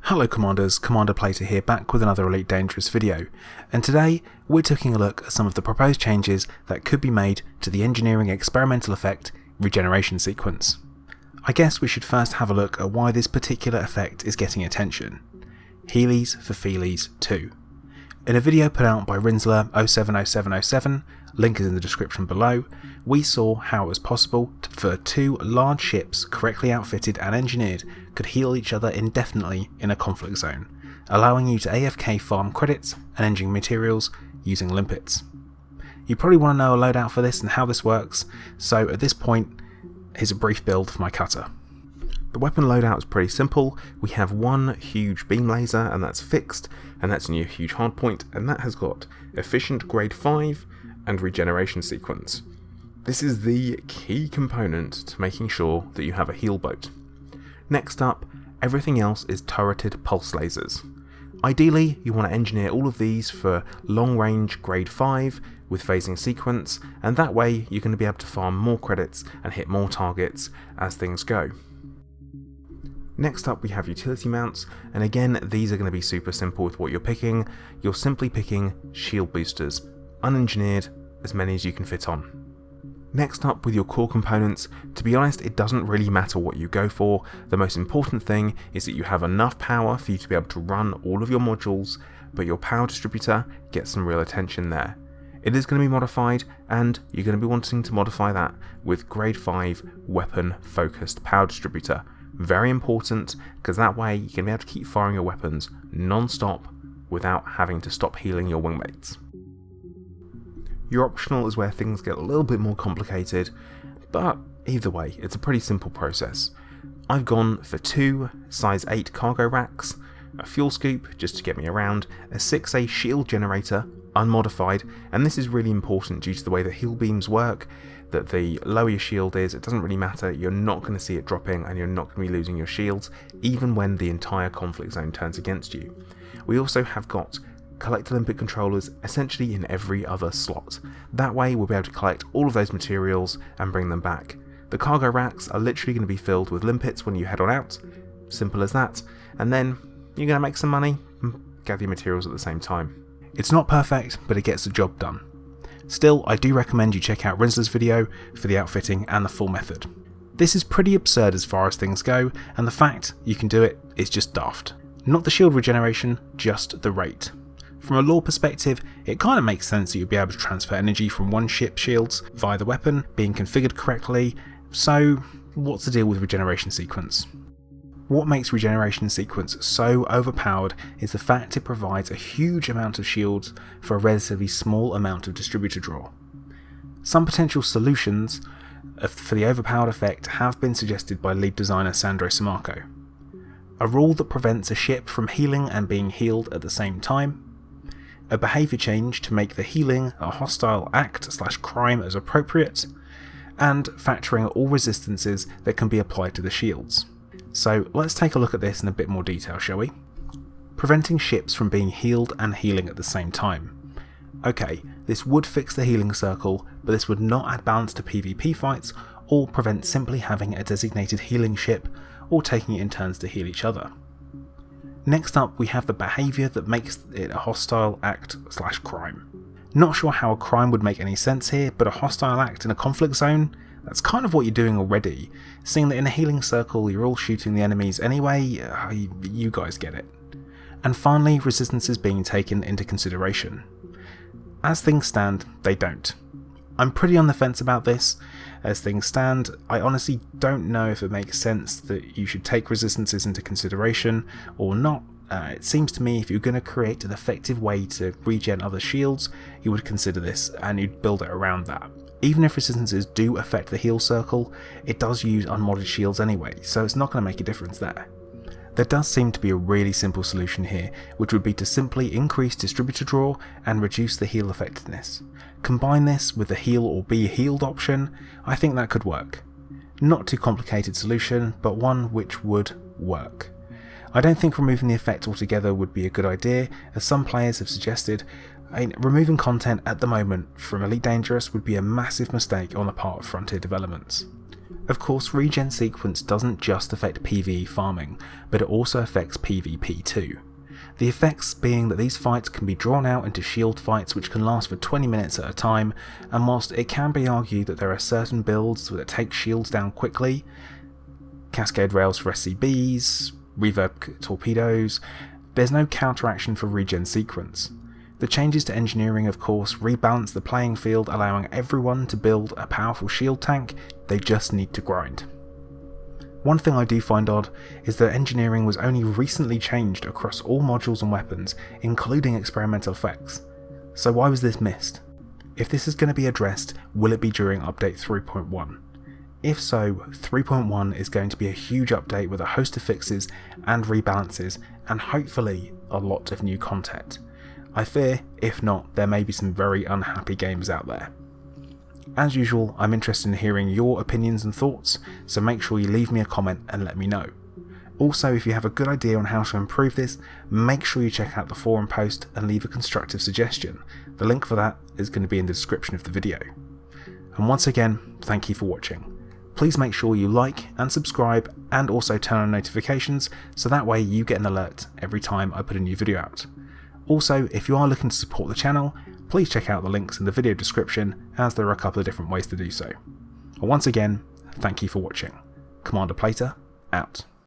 Hello Commanders, Commander Plater here, back with another Elite Dangerous video, and today we're taking a look at some of the proposed changes that could be made to the engineering experimental effect regeneration sequence. I guess we should first have a look at why this particular effect is getting attention. Heelys for Feelies 2. In a video put out by Rinsler 070707, link is in the description below, we saw how it was possible for two large ships correctly outfitted and engineered could heal each other indefinitely in a conflict zone, allowing you to AFK farm credits and engine materials using limpets. You probably want to know a loadout for this and how this works, so at this point, here's a brief build for my cutter. The weapon loadout is pretty simple. We have one huge beam laser and that's fixed, and that's a new huge hardpoint, and that has got efficient grade 5 and regeneration sequence. This is the key component to making sure that you have a heal boat. Next up, everything else is turreted pulse lasers. Ideally, you want to engineer all of these for long range grade 5 with phasing sequence, and that way you're going to be able to farm more credits and hit more targets as things go. Next up we have utility mounts, and again these are going to be super simple with what you're picking. You're simply picking shield boosters, unengineered, as many as you can fit on. Next up with your core components, to be honest it doesn't really matter what you go for, the most important thing is that you have enough power for you to be able to run all of your modules, but your power distributor gets some real attention there. It is going to be modified, and you're going to be wanting to modify that with grade 5 weapon focused power distributor. Very important, because that way you can be able to keep firing your weapons non-stop without having to stop healing your wingmates. Your optional is where things get a little bit more complicated, but either way it's a pretty simple process. I've gone for two size 8 cargo racks, a fuel scoop just to get me around, a 6A shield generator unmodified, and this is really important due to the way that heal beams work, that the lower your shield is, it doesn't really matter, you're not going to see it dropping and you're not going to be losing your shields even when the entire conflict zone turns against you. We also have got collect Olympic controllers essentially in every other slot. That way we'll be able to collect all of those materials and bring them back. The cargo racks are literally going to be filled with limpets when you head on out, simple as that, and then you're going to make some money and gather your materials at the same time. It's not perfect, but it gets the job done. Still, I do recommend you check out Rinsler's video for the outfitting and the full method. This is pretty absurd as far as things go, and the fact you can do it is just daft. Not the shield regeneration, just the rate. From a lore perspective, it kind of makes sense that you'll be able to transfer energy from one ship's shields via the weapon being configured correctly, so what's the deal with regeneration sequence? What makes regeneration sequence so overpowered is the fact it provides a huge amount of shields for a relatively small amount of distributor draw. Some potential solutions for the overpowered effect have been suggested by lead designer Sandro Sammarco. A rule that prevents a ship from healing and being healed at the same time, a behaviour change to make the healing a hostile act/crime as appropriate, and factoring all resistances that can be applied to the shields. So let's take a look at this in a bit more detail, shall we? Preventing ships from being healed and healing at the same time. Okay, this would fix the healing circle, but this would not add balance to PvP fights or prevent simply having a designated healing ship or taking it in turns to heal each other. Next up we have the behaviour that makes it a hostile act/crime. Not sure how a crime would make any sense here, but a hostile act in a conflict zone? That's kind of what you're doing already, seeing that in a healing circle you're all shooting the enemies anyway, you guys get it. And finally, resistances being taken into consideration. As things stand, they don't. I'm pretty on the fence about this. As things stand, I honestly don't know if it makes sense that you should take resistances into consideration or not. It seems to me if you're going to create an effective way to regen other shields, you would consider this and you'd build it around that. Even if resistances do affect the heal circle, it does use unmodded shields anyway, so it's not going to make a difference there. There does seem to be a really simple solution here, which would be to simply increase distributor draw and reduce the heal effectiveness. Combine this with the heal or be healed option, I think that could work. Not too complicated solution, but one which would work. I don't think removing the effect altogether would be a good idea, as some players have suggested. Removing content at the moment from Elite Dangerous would be a massive mistake on the part of Frontier Developments. Of course, regen sequence doesn't just affect PvE farming, but it also affects PvP too. The effects being that these fights can be drawn out into shield fights which can last for 20 minutes at a time, and whilst it can be argued that there are certain builds that take shields down quickly, cascade rails for SCBs, reverb torpedoes, there's no counteraction for regen sequence. The changes to engineering of course rebalance the playing field, allowing everyone to build a powerful shield tank, they just need to grind. One thing I do find odd is that engineering was only recently changed across all modules and weapons, including experimental effects. So why was this missed? If this is going to be addressed, will it be during update 3.1? If so, 3.1 is going to be a huge update with a host of fixes and rebalances, and hopefully a lot of new content. I fear, if not, there may be some very unhappy gamers out there. As usual, I'm interested in hearing your opinions and thoughts, so make sure you leave me a comment and let me know. Also, if you have a good idea on how to improve this, make sure you check out the forum post and leave a constructive suggestion. The link for that is going to be in the description of the video. And once again, thank you for watching. Please make sure you like and subscribe and also turn on notifications so that way you get an alert every time I put a new video out. Also, if you are looking to support the channel, please check out the links in the video description as there are a couple of different ways to do so. Once again, thank you for watching. Commander Plater, out.